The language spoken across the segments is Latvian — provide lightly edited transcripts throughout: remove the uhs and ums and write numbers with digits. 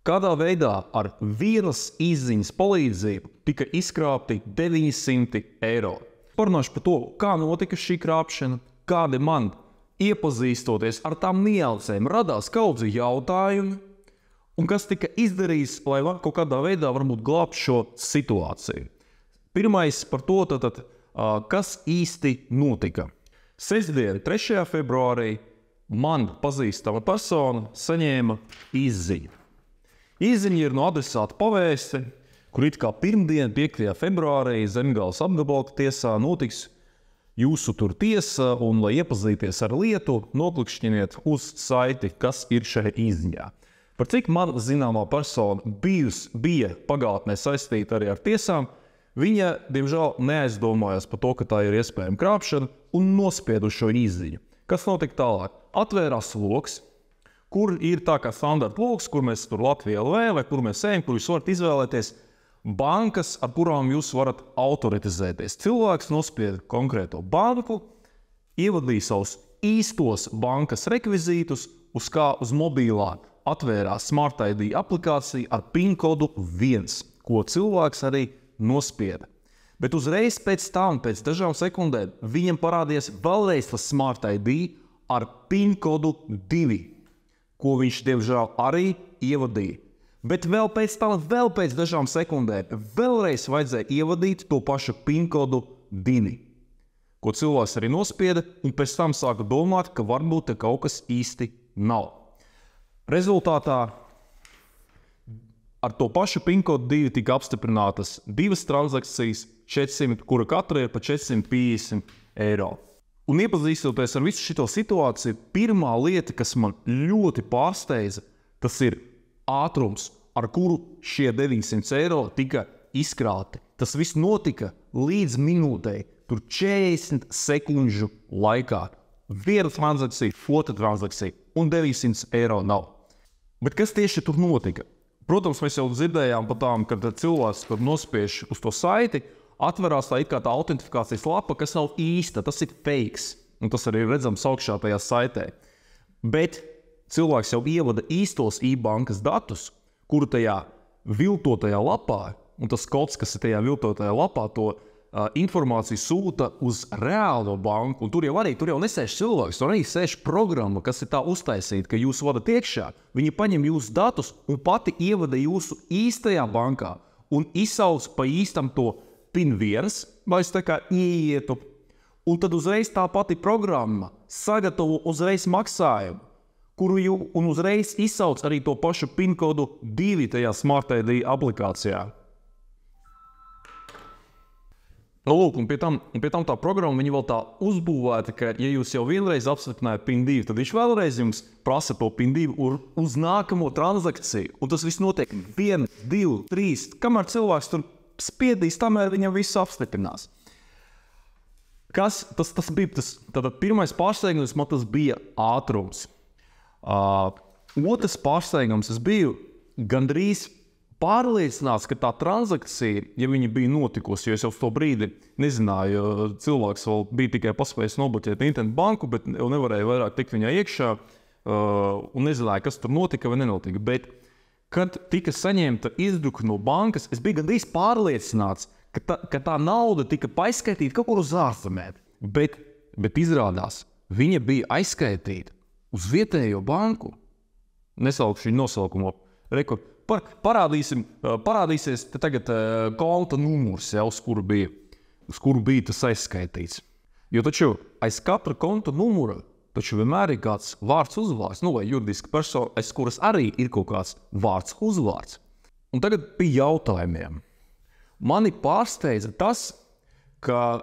kādā veidā ar vienas izziņas palīdzību tika izkrāpti 900 eiro. Parunāšu par to, kā notika šī krāpšana, kādi man iepazīstoties ar tām niansēm radās kaudzi jautājumi, un kas tika izdarīts, lai kaut kādā veidā varbūt glābt šo situāciju. Pirmais par to, kas īsti notika. Sestdien, 3. februārī, man pazīstama persona saņēma izziņu. Izziņa ir no adresāta pavēsti, kur it kā pirmdien, 5. februārī, Zemgales apgabalka tiesā notiks jūsu tur tiesa, un, lai iepazīties ar lietu, noklikšķiniet uz saiti, kas ir šajā izziņā. Par cik man zināmā persona bija pagātnē saistīta arī ar tiesām, viņa, diemžēl, neaizdomājās par to, ka tā ir iespējama krāpšana un nospied uz šo izziņu. Kas notika tālāk? Atvērās loks, kur ir tā kā standarta loks, kur mēs tur Latvijā LV vai kur mēs ejam, kur jūs varat izvēlēties bankas, ar kurām jūs varat autoritizēties. Cilvēks nospied konkrēto banku, ievadīja savus īstos bankas rekvizītus, uz mobilā atvērās Smart ID aplikācija ar PIN kodu 1, ko cilvēks arī nospieda. Bet uzreiz pēc tam, pēc dažām sekundēm, viņam parādījās vēlreiz tas Smart ID ar PIN kodu 2, ko viņš, diemžēl, arī ievadīja. Bet vēl pēc tam, vēl pēc dažām sekundēm, vēlreiz vajadzēja ievadīt to pašu PIN kodu 2, ko cilvēks arī nospieda, un pēc tam sāka domāt, ka varbūt te kaut kas īsti nav. Rezultātā ar to pašu PIN kodu 2 tika apstiprinātas 2 transakcijas, 400, kura katra ir pa 450 eiro. Un iepazīstoties ar visu šito situāciju, pirmā lieta, kas man ļoti pārsteidza, tas ir ātrums, ar kuru šie 900 eiro tika izkrāti. Tas viss notika līdz minūtei, tur 40 sekundžu laikā. Viena transakcija, otra transakcija, un 900 eiro nav. Bet kas tieši tur notika? Protams, mēs jau dzirdējām par tām, kad cilvēks, kad nospiež uz to saiti, atverās tā autentifikācijas lapa, kas nav īsta, tas ir fakes, un tas arī redzams augšā tajā saitē. Bet cilvēks jau ievada īstos e-bankas datus, kuru tajā viltotajā lapā, un tas kods, kas ir tajā viltotajā lapā, to informāciju sūta uz reālo banku, un tur jau nesēž cilvēks, tur arī sēž programma, kas ir tā uztaisīta, ka jūs vadat iekšā, viņi paņem jūsu datus un pati ievada jūsu īstajā bankā un izsauc pa īstam to PIN 1, lai es tā kā ieietu, un tad uzreiz tā pati programma sagatavo uzreiz maksājumu, un uzreiz izsauc arī to pašu PIN kodu 2 tajā Smart ID aplikācijā. Lūk, un pie tam tā programma, viņa vēl tā uzbūvēta, ka, ja jūs jau vienreiz apstiprinājat PIN 2, tad viņš vēlreiz jums prasa to PIN 2 uz nākamo transakciju. Un tas viss notiek 1, 2, 3, kamēr cilvēks tur spiedīs, tamēr viņam viss apstiprinās. Tas bija tātad pirmais pārsteigums, man tas bija ātrums. Otrs pārsteigums, es biju gandrīz pārliecināts, ka tā transakcija, ja viņa bija notikusi, jo es jau to brīdi nezināju, cilvēks vēl bija tikai paspējis nobloķēt internetu banku, bet jau nevarēja vairāk tikt viņā iekšā un nezināju, kas tur notika vai nenotika. Bet, kad tika saņemta izdruka no bankas, es biju gandrīz pārliecināts, ka tā nauda tika paizskaitīta kaut kur uz ārzemēm. Bet izrādās, viņa bija aizskaitīta uz vietējo banku. Nesaukšu viņu nosaukumu. Parādīsies tagad konta numurs, uz kuru bija tas aizskaitīts. Jo taču aiz katra konta numura taču vienmēr ir kāds vārds uzvārds, vai juridiska persona, aiz kuras arī ir kaut kāds vārds uzvārds. Un tagad pie jautājumiem. Mani pārsteidza tas, ka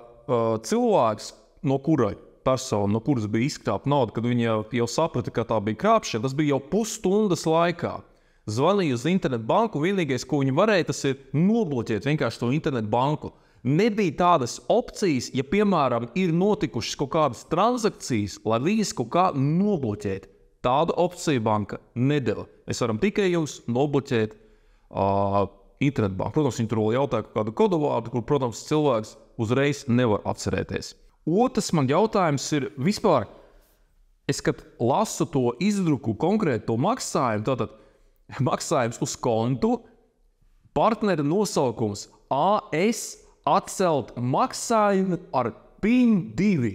cilvēks, no kuras bija izkrāpta nauda, kad viņi jau saprata, ka tā bija krāpšana, tas bija jau pusstundas laikā. Zvanīja uz internetu banku, vienīgais, ko viņi varēja, tas ir nobloķēt vienkārši to internetu banku. Nebija tādas opcijas, ja, piemēram, ir notikušas kaut kādas transakcijas, lai viņas kaut kā nobloķēt. Tādu opciju banka nedeva. Mēs varam tikai jums nobloķēt internetu banku. Protams, viņi tur vēl jautāja kaut kādu kodovārdu, kur, protams, cilvēks uzreiz nevar atcerēties. Otrs man jautājums ir vispār, es, kad lasu to izdruku konkrētu to maksājumu, tātad maksājums uz kontu, partnera nosaukums AS atcelt maksājumu ar PIN 2.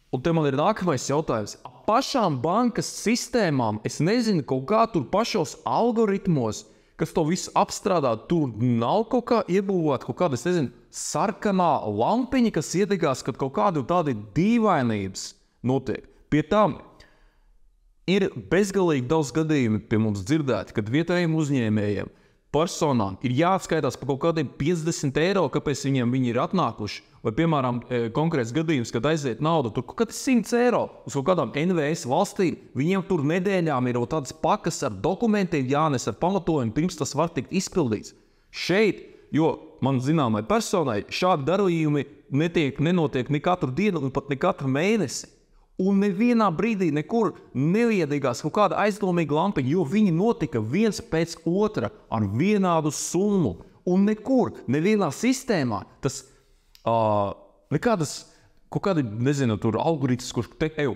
Un te man ir nākamais jautājums. Pašām bankas sistēmām, es nezinu, kaut kā tur pašos algoritmos, kas to visu apstrādā, tur nav kaut kā iebūvēt, kaut kāda, es nezinu, sarkanā lampiņa, kas iedegās, kad kaut kādu tādi dīvainības notiek. Pie tam ir bezgalīgi daudz gadījumi pie mums dzirdēti, kad vietējiem uzņēmējiem, personām ir jāatskaitās par kaut kādiem 50 eiro, kāpēc viņi ir atnākuši. Vai, piemēram, konkrēts gadījums, kad aiziet nauda, tur kaut kāds 100 eiro uz kaut kādām NVS valstīm, viņiem tur nedēļām ir tādas pakas ar dokumentiem jānes ar pamatojumu, pirms tas var tikt izpildīts. Šeit, jo man zināmai personai, šādi darījumi nenotiek ne katru dienu un pat ne katru mēnesi. Un nevienā brīdī nekur neviedīgās kaut kāda aizdomīga lampiņa, jo viņi notika viens pēc otra ar vienādu summu. Un nekur, nevienā sistēmā tas nekādas, kaut kādi, nezinu, tur algoritms, kurš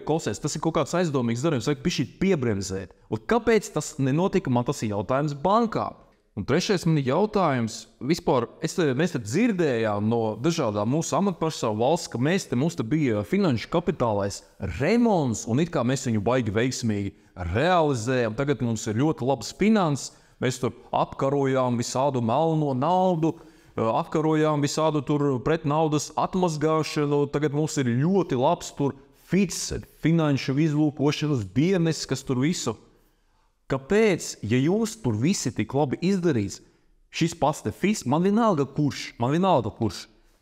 klausies, tas ir kaut kāds aizdomīgs darījums, vajag pišķīt piebremzēt. Un kāpēc tas nenotika, man tas ir jautājums bankā. Un trešais man ir jautājums, vispār mēs te dzirdējām no dažādām mūsu amatpersonu valsts, ka mums te bija finanšu kapitālais remonts, un it kā mēs viņu baigi veiksmīgi realizējam. Tagad mums ir ļoti labas finanses, mēs tur apkarojām visādu melno naudu, apkarojām visādu tur pret naudas atmazgāšanu, tagad mums ir ļoti labs tur finanšu izlūkošanas dienas, kas tur visu. Kāpēc, ja jūs tur visi tik labi izdarīts, šis pats te FIS, man vienalga kurš,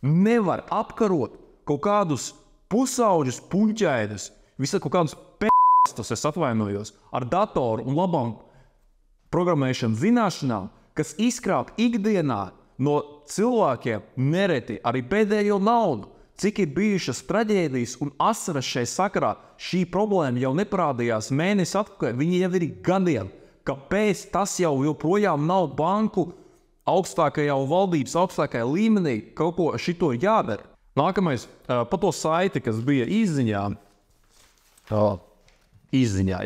nevar apkarot kaut kādus pusauģus, puņķēdus, visā kaut kādus p***stus, es atvainojos, ar datoru un labām programmēšanas zināšanām, kas izkrāp ikdienā no cilvēkiem nereti arī pēdējo naudu. Cik ir bijušas traģēdijas un asaras šai sakarā, šī problēma jau neparādījās mēnesi atpakaļ, viņi jau ir gadiem. Kāpēc tas jau joprojām nav banku augstākajā un valdības augstākajā līmenī kaut ko šito jādara? Nākamais, pa to saiti, kas bija izziņā,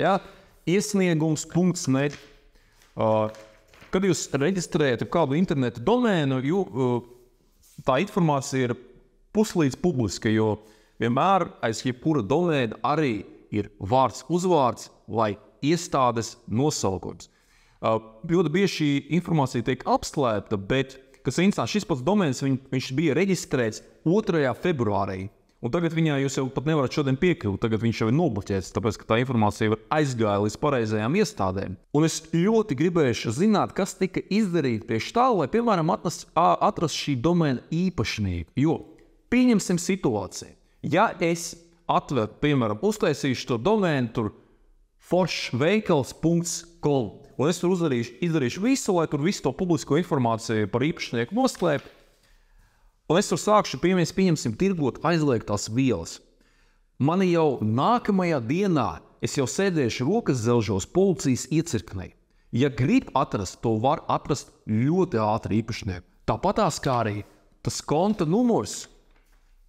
jā, iesniegums.net. Kad jūs reģistrējat kādu interneta domēnu, tā informācija ir puslīdz publiska, jo vienmēr aiz jebkura domēna arī ir vārds, uzvārds vai iestādes nosaukums. Ļoti bieži šī informācija tiek apslēpta, bet, kas interesanti, šis pats domēns viņš bija reģistrēts 2. februārī. Un tagad viņā jūs jau pat nevarat šodien piekļūt, tagad viņš jau ir nobloķēts, tāpēc, ka tā informācija var aizgāja līdz pareizajām iestādēm. Un es ļoti gribēšu zināt, kas tika izdarīt priekš tā, lai, piemēram, atrast šī domēna īpašnieku. Jo pieņemsim situāciju. Ja es atveru, piemēram, uztaisīšu to domēnu tur foršveikals.com, un es tur izdarīšu visu, lai tur visu to publisko informāciju par īpašnieku noslēptu, un es tur sākšu, pieņemsim, tirgot aizliegtās vielas. Mani jau nākamajā dienā es jau sēdēšu rokas zelžos policijas iecirknē. Ja grib atrast, to var atrast ļoti ātri īpašnieku. Tāpatās kā arī tas konta numurs.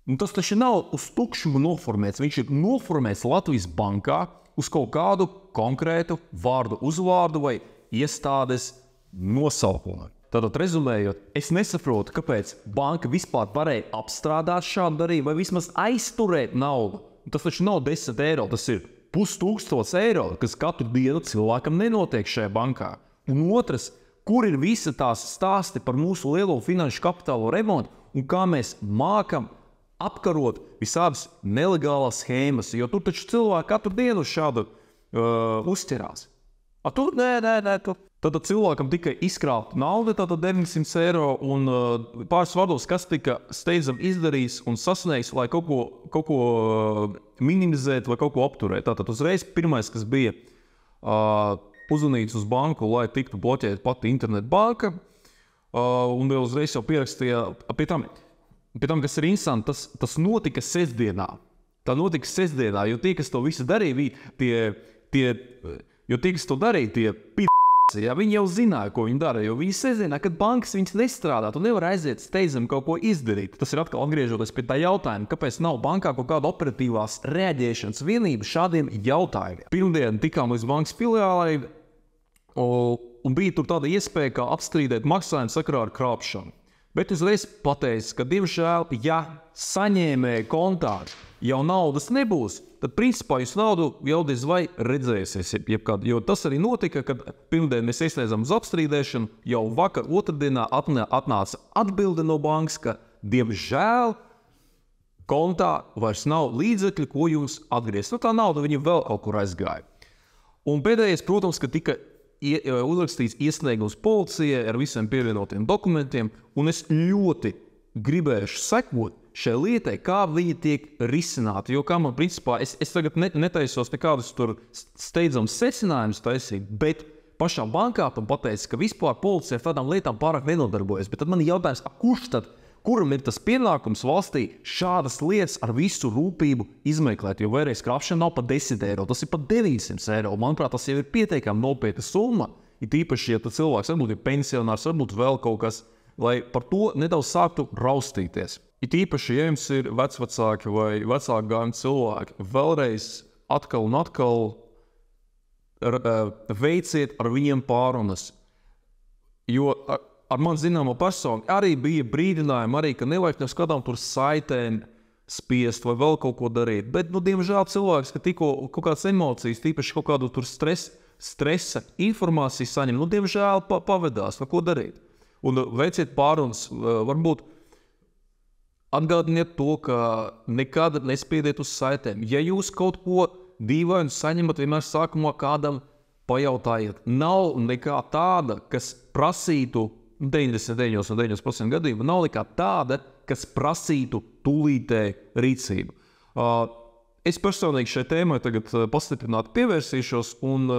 Un tas taču nav uz tukšumu noformēts, viņš ir noformēts Latvijas bankā uz kaut kādu konkrētu vārdu, uzvārdu vai iestādes nosaukumu. Tātad, rezumējot, es nesaprotu, kāpēc banka vispār varēja apstrādāt šādu darījumu vai vismaz aizturēt naudu. Tas taču nav 10 eiro, tas ir 5000 eiro, kas katru dienu cilvēkam nenotiek šajā bankā. Un otrs, kur ir visa tās stāsti par mūsu lielo finanšu kapitālo remontu un kā mēs mākam apkarot visādas nelegālās schēmas, jo tur taču cilvēki katru dienu šādu uzķerās. Tur nē. Tad cilvēkam tikai izkrāpta nauda, tātad 900 eiro, un pāris vārdos, kas tika steidzam izdarījis un sasniegts, lai kaut ko minimizēt vai kaut ko apturēt. Tātad uzreiz pirmais, kas bija uzvanīts uz banku, lai tiktu bloķēt pati internetbanka, un vēl uzreiz jau pierakstīja pie tam, kas ir interesanti, tas notika sestdienā. Tā notika sestdienā, jo tie, kas to visu darīja, viņi jau zināja, ko viņi dara, jo viņi sezināja, kad bankas viņas nestrādā, tu nevar aiziet steidzami kaut ko izdarīt. Tas ir atkal atgriežoties pie tā jautājuma, kāpēc nav bankā kaut kāda operatīvās reaģēšanas vienība šādiem jautājumiem. Pirmdien tikām līdz bankas filiālei, un bija tur tāda iespēja, kā apstrīdēt maksājumu sakarā ar krāpšanu. Bet uzreiz pateicu, ka, diemžēl, ja saņēmēja kontā jau naudas nebūs, tad, principā, jūs naudu jau diez vai redzēsies. Jo tas arī notika, kad pirmdien mēs iesniedzām uz apstrīdēšanu, jau vakar otrdienā atnāca atbilde no bankas, ka, diemžēl, kontā vairs nav līdzekļi, ko jūs atgriezt. Tā nauda viņa vēl kaut kur aizgāja. Un pēdējais, protams, ka tika uzrakstīts iesniegums policijai ar visiem pievienotiem dokumentiem, un es ļoti gribēšu sekot šai lietai, kā viņi tiek risināti. Jo, kā man principā, es tagad netaisos nekādus tur steidzams secinājumus taisīt, bet pašā bankā tam pateica, ka vispār policija ar tādām lietām pārāk nenodarbojas. Bet tad man ir jautājums, kurš tad, kuram ir tas pienākums valstī šādas lietas ar visu rūpību izmeklēt, jo vēlreiz krāpšana nav pat 10 eiro, tas ir pat 900 eiro. Manuprāt, tas jau ir pietiekami nopietna summa, ir tīpaši, ja tas cilvēks varbūt ir pensionārs, varbūt vēl kaut kas, lai par to nedaudz sāktu raustīties. Ir tīpaši, ja jums ir vecvecāki vai vecāku gājumi cilvēki, vēlreiz atkal un atkal veiciet ar viņiem pārunas, jo ar man zināmo personu arī bija brīdinājumi, arī, ka nevajag no skatām tur saitēm spiest vai vēl kaut ko darīt. Bet, diemžēl cilvēks, ka tikko kaut kādas emocijas, tīpaši kaut kādu tur stresa informāciju saņem, diemžēl pavedās, ko darīt. Un veiciet pārunas, varbūt atgādiniet to, ka nekad nespiediet uz saitēm. Ja jūs kaut ko dīvainu saņemat, vienmēr sākumā kādam pajautājiet. Nav nekā tāda, kas prasītu 99% gadījumu nav nekā tāda, kas prasītu tūlītēju rīcību. Es personīgi šai tēmai tagad pastiprināti pievērsīšos, un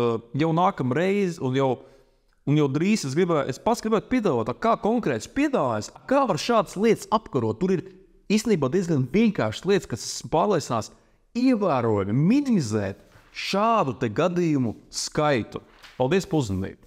jau nākamreiz, un jau drīz es pats gribētu piedāvāt, kā konkrēts piedāvājums, kā var šādas lietas apkarot. Tur ir īstenībā diezgan vienkāršas lietas, kas pārliecinās ievērojami minimizēt šādu te gadījumu skaitu. Paldies par uzmanību!